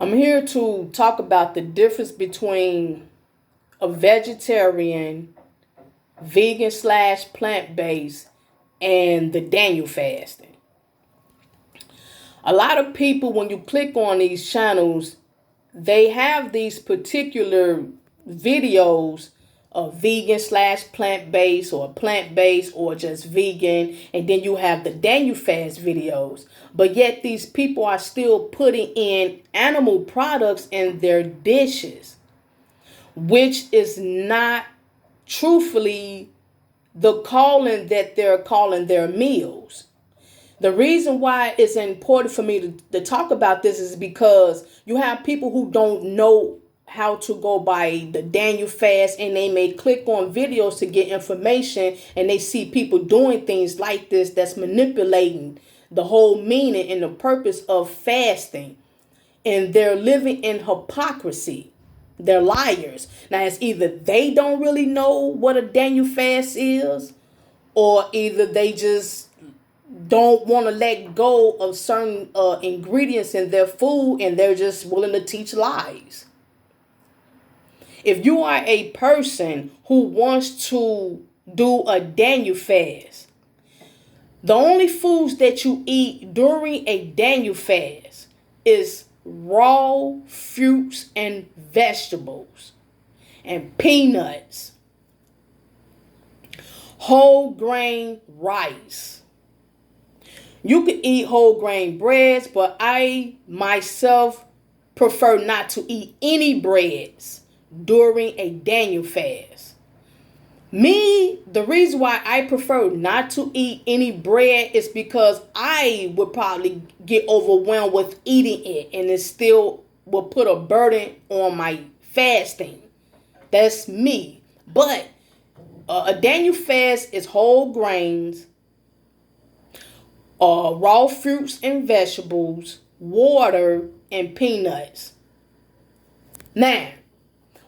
I'm here to talk about the difference between a vegetarian, vegan slash plant based, and the Daniel fasting. A lot of people, when you click on these channels, they have these particular videos of vegan slash plant based or plant based or just vegan, and then you have the Daniel fast videos. But yet these people are still putting in animal products in their dishes, which is not truthfully the calling that they're calling their meals. The reason why it's important for me to talk about this is because you have people who don't know how to go by the Daniel fast, and they may click on videos to get information, and they see people doing things like this that's manipulating the whole meaning and the purpose of fasting, and they're living in hypocrisy. They're liars. Now it's either they don't really know what a Daniel fast is, or either they just don't want to let go of certain ingredients in their food, and they're just willing to teach lies. If you are a person who wants to do a Daniel fast, the only foods that you eat during a Daniel fast is raw fruits and vegetables and peanuts, whole grain rice. You can eat whole grain breads, but I myself prefer not to eat any breads during a Daniel fast. The reason why I prefer not to eat any bread is because I would probably get overwhelmed with eating it, and it still will put a burden on my fasting. That's me. But a Daniel fast is whole grains, raw fruits and vegetables, water, and peanuts. Now,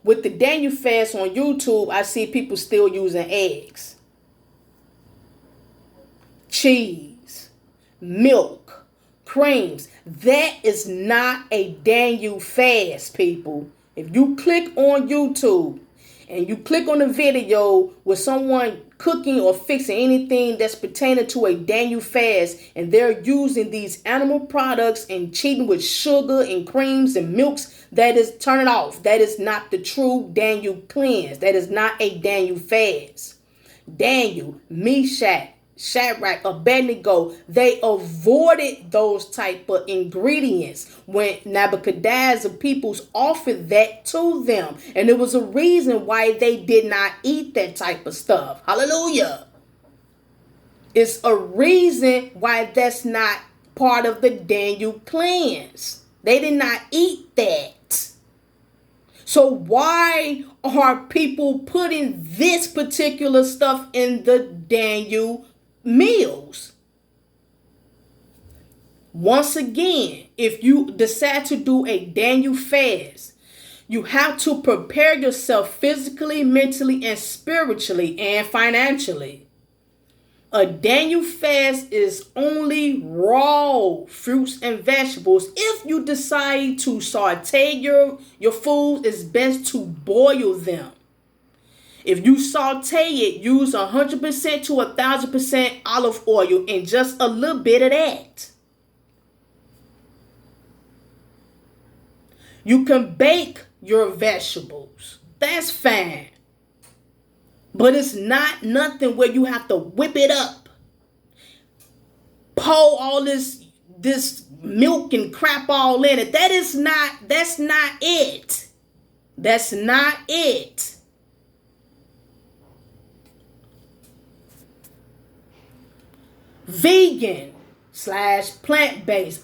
with the Daniel fast on YouTube, I see people still using eggs, cheese, milk, creams. That is not a Daniel fast, people. If you click on YouTube and you click on a video with someone cooking or fixing anything that's pertaining to a Daniel fast, and they're using these animal products and cheating with sugar and creams and milks, that is, turn it off. That is not the true Daniel cleanse. That is not a Daniel fast. Daniel, Meshach, Shadrach, Abednego, they avoided those type of ingredients when Nebuchadnezzar peoples offered that to them. And there was a reason why they did not eat that type of stuff. Hallelujah. It's a reason why that's not part of the Daniel cleanse. They did not eat that. So why are people putting this particular stuff in the Daniel meals? Once again, if you decide to do a Daniel fast, you have to prepare yourself physically, mentally, and spiritually, and financially. A Daniel fast is only raw fruits and vegetables. If you decide to saute your food, it's best to boil them. If you saute it, use 100% to 1,000% olive oil and just a little bit of that. You can bake your vegetables. That's fine. But it's not nothing where you have to whip it up, pour all this milk and crap all in it. That's not it. That's not it. Vegan slash plant-based.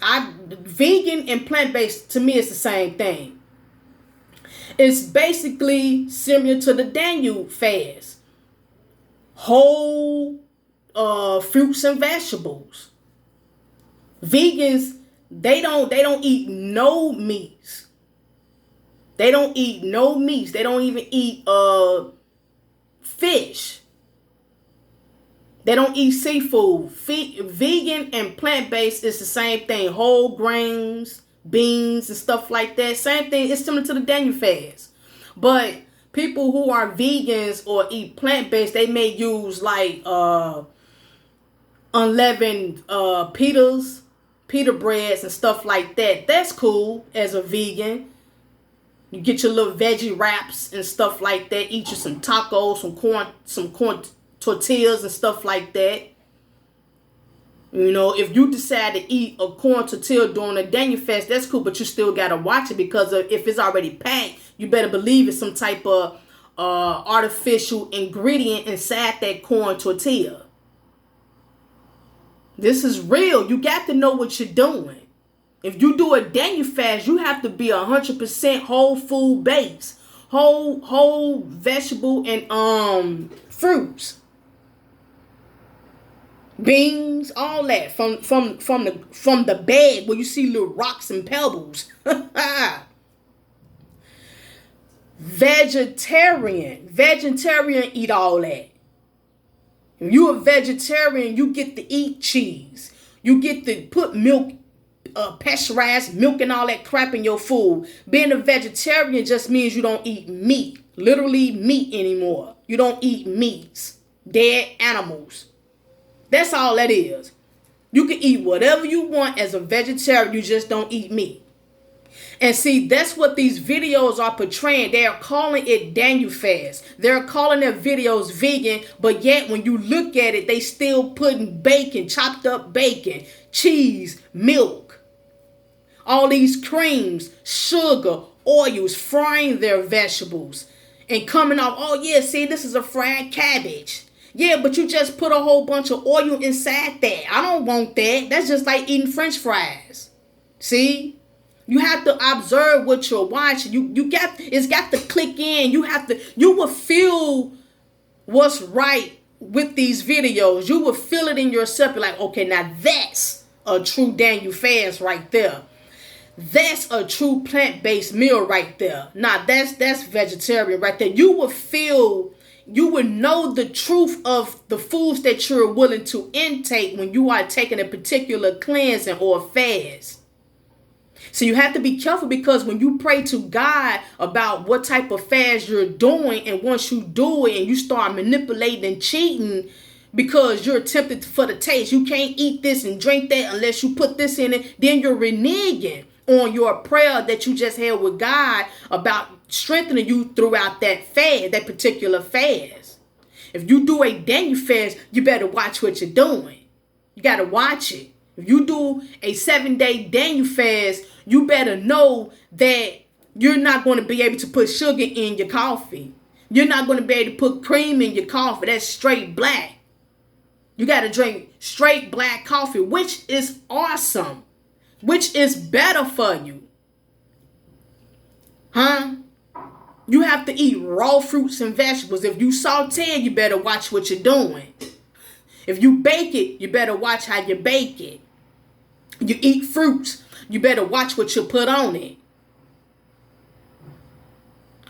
Vegan and plant-based, to me, is the same thing. It's basically similar to the Daniel fast. Whole fruits and vegetables. Vegans, they don't eat no meats. They don't eat no meats. They don't even eat fish. They don't eat seafood. Vegan and plant-based is the same thing. Whole grains, beans and stuff like that. Same thing. It's similar to the Daniel fast. But people who are vegans or eat plant-based, they may use like unleavened pita breads and stuff like that. That's cool as a vegan. You get your little veggie wraps and stuff like that. Eat you some tacos, some corn tortillas and stuff like that. You know, if you decide to eat a corn tortilla during a Daniel fast, that's cool, but you still gotta watch it, because if it's already packed, you better believe it's some type of artificial ingredient inside that corn tortilla. This is real. You got to know what you're doing. If you do a Daniel fast, you have to be 100% whole food based, whole vegetable and fruits, beans, all that from the bag where you see little rocks and pebbles. Vegetarian eat all that. If you a vegetarian, you get to eat cheese. You get to put milk, pasteurized milk and all that crap in your food. Being a vegetarian just means you don't eat meat. Literally meat anymore. You don't eat meats. Dead animals. That's all that is. You can eat whatever you want as a vegetarian. You just don't eat meat. And see, that's what these videos are portraying. They are calling it Daniel fast. They're calling their videos vegan, but yet when you look at it, they still putting bacon, chopped up bacon, cheese, milk, all these creams, sugar, oils, frying their vegetables and coming off, oh yeah, see, this is a fried cabbage. Yeah, but you just put a whole bunch of oil inside that. I don't want that. That's just like eating French fries. See? You have to observe what you're watching. It's got to click in. You will feel what's right with these videos. You will feel it in yourself. You're like, okay, now that's a true Daniel fast right there. That's a true plant-based meal right there. Now that's vegetarian right there. You will know the truth of the foods that you're willing to intake when you are taking a particular cleansing or fast. So you have to be careful, because when you pray to God about what type of fast you're doing, and once you do it and you start manipulating and cheating because you're tempted for the taste, you can't eat this and drink that unless you put this in it, then you're reneging on your prayer that you just had with God about strengthening you throughout that fast, that particular fast. If you do a Daniel fast, you better watch what you're doing. You got to watch it. If you do a 7-day Daniel fast, you better know that you're not going to be able to put sugar in your coffee. You're not going to be able to put cream in your coffee. That's straight black. You got to drink straight black coffee, which is awesome, which is better for you. Huh? You have to eat raw fruits and vegetables. If you saute it, you better watch what you're doing. If you bake it, you better watch how you bake it. You eat fruits, you better watch what you put on it.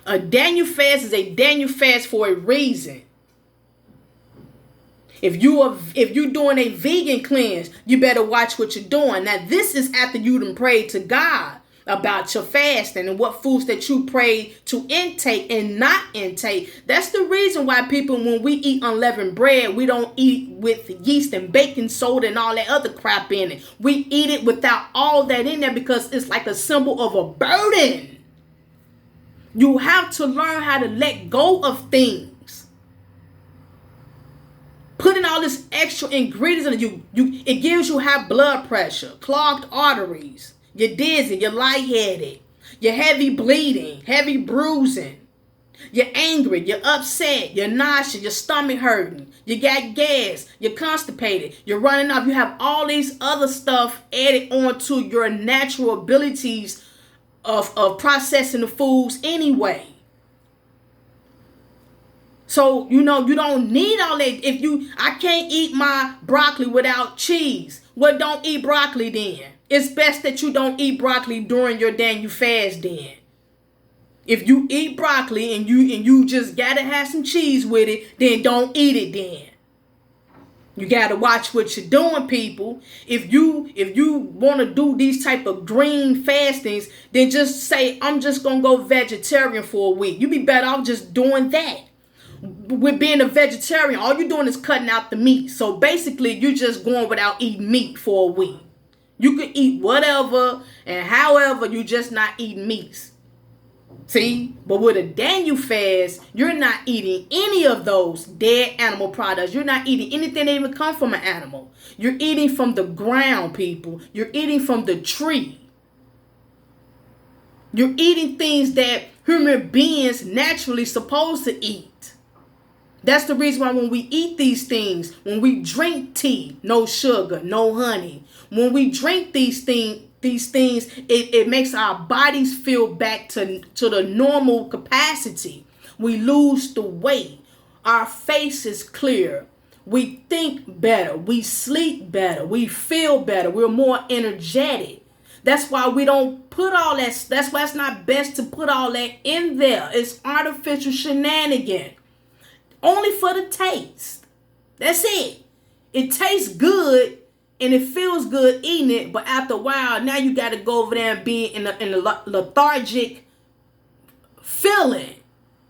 A Daniel fast is a Daniel fast for a reason. If you're doing a vegan cleanse, you better watch what you're doing. Now, this is after you done prayed to God about your fasting and what foods that you pray to intake and not intake. That's the reason why people, when we eat unleavened bread, we don't eat with yeast and baking soda and all that other crap in it. We eat it without all that in there because it's like a symbol of a burden. You have to learn how to let go of things. Putting all this extra ingredients in you, it gives you high blood pressure, clogged arteries. You're dizzy, you're lightheaded, you're heavy bleeding, heavy bruising, you're angry, you're upset, you're nauseous, your stomach hurting, you got gas, you're constipated, you're running off. You have all these other stuff added onto your natural abilities of processing the foods anyway. So, you don't need all that. I can't eat my broccoli without cheese. Well, don't eat broccoli then. It's best that you don't eat broccoli during your Daniel fast then. If you eat broccoli and you just gotta have some cheese with it, then don't eat it then. You gotta watch what you're doing, people. If you want to do these type of green fastings, then just say, I'm just gonna go vegetarian for a week. You'd be better off just doing that. With being a vegetarian, all you're doing is cutting out the meat. So basically, you're just going without eating meat for a week. You can eat whatever and however, you just not eating meats. See? But with a Daniel fast, you're not eating any of those dead animal products. You're not eating anything that even come from an animal. You're eating from the ground, people. You're eating from the tree. You're eating things that human beings naturally supposed to eat. That's the reason why when we eat these things, when we drink tea, no sugar, no honey, when we drink these things, it makes our bodies feel back to the normal capacity. We lose the weight. Our face is clear. We think better. We sleep better. We feel better. We're more energetic. That's why we don't put all that. That's why it's not best to put all that in there. It's artificial shenanigans. Only for the taste. That's it. It tastes good and it feels good eating it, but after a while, now you got to go over there and be in a lethargic feeling.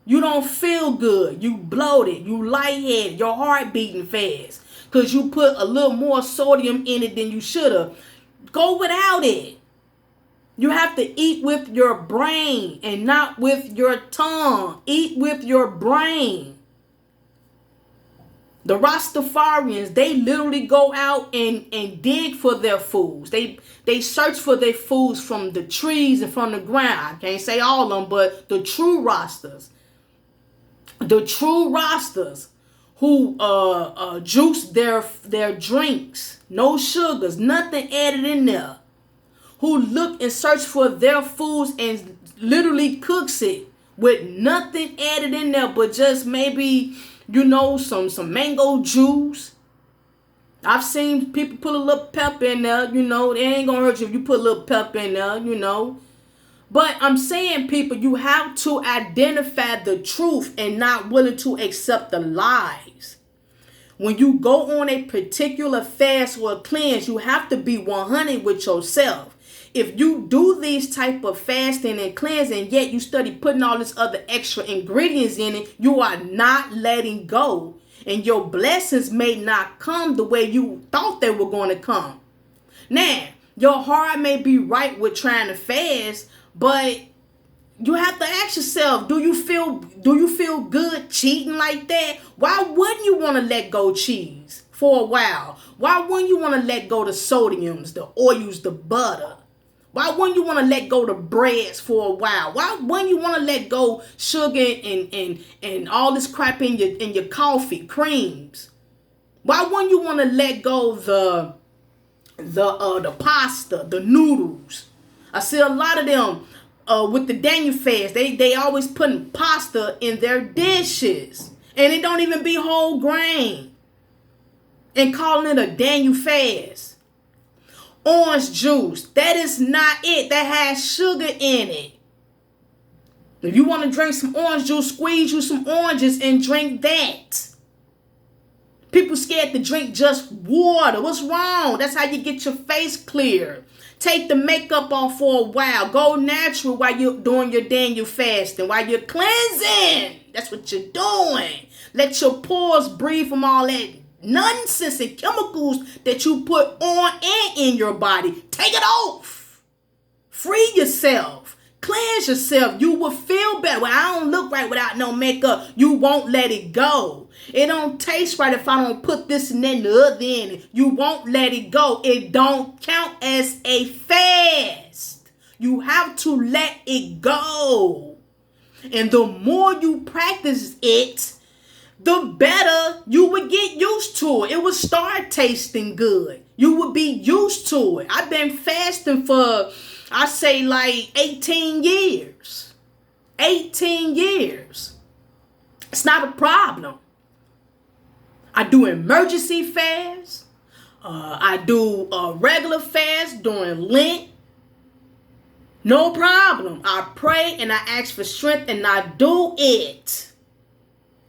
You don't feel good. You bloated. You lightheaded. Your heart beating fast because you put a little more sodium in it than you should have. Go without it. You have to eat with your brain and not with your tongue. Eat with your brain. The Rastafarians, they literally go out and dig for their foods. They search for their foods from the trees and from the ground. I can't say all of them, but the true Rastas. The true Rastas who juice their drinks. No sugars, nothing added in there. Who look and search for their foods and literally cooks it with nothing added in there but just maybe, some mango juice. I've seen people put a little pep in there, it ain't gonna hurt you if you put a little pep in there, But I'm saying, people, you have to identify the truth and not willing to accept the lies. When you go on a particular fast or a cleanse, you have to be 100 with yourself. If you do these type of fasting and cleansing, yet you study putting all this other extra ingredients in it, you are not letting go. And your blessings may not come the way you thought they were going to come. Now, your heart may be right with trying to fast, but you have to ask yourself, do you feel good cheating like that? Why wouldn't you want to let go cheese for a while? Why wouldn't you want to let go the sodiums, the oils, the butter? Why wouldn't you want to let go the breads for a while? Why wouldn't you want to let go sugar and all this crap in your coffee, creams? Why wouldn't you want to let go the pasta, the noodles? I see a lot of them with the Daniel fast. They always putting pasta in their dishes, and it don't even be whole grain, and calling it a Daniel fast. Orange juice, that is not it. That has sugar in it. If you want to drink some orange juice, squeeze you some oranges and drink that. People scared to drink just water. What's wrong? That's how you get your face clear. Take the makeup off for a while. Go natural while you're doing your Daniel fasting, while you're cleansing. That's what you're doing. Let your pores breathe from all that nonsense and chemicals that you put on and in your body. Take it off. Free yourself. Cleanse yourself. You will feel better. Well, I don't look right without no makeup. You won't let it go. It don't taste right if I don't put this and that and the other in it. You won't let it go. It don't count as a fast. You have to let it go. And the more you practice it, the better you would get used to it. It would start tasting good. You would be used to it. I've been fasting for, I say, like 18 years. 18 years. It's not a problem. I do emergency fast. I do a regular fast during Lent. No problem. I pray and I ask for strength and I do it.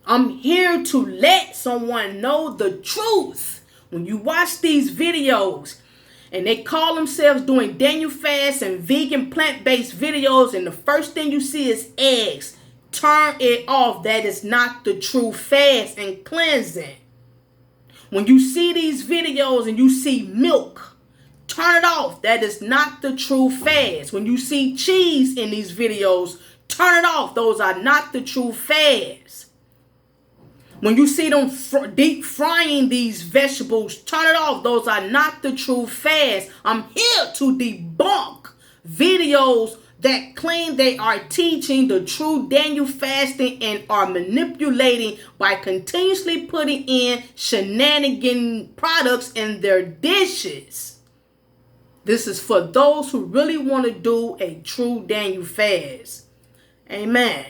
I'm here to let someone know the truth When you watch these videos and they call themselves doing Daniel fast and vegan plant-based videos, and the first thing you see is eggs, turn it off. That is not the true fast and cleansing. When you see these videos and you see milk, turn it off. That is not the true fast. When you see cheese in these videos, turn it off. Those are not the true fast. When you see them deep frying these vegetables, turn it off. Those are not the true fast. I'm here to debunk videos that claim they are teaching the true Daniel fasting and are manipulating by continuously putting in shenanigan products in their dishes. This is for those who really want to do a true Daniel fast. Amen.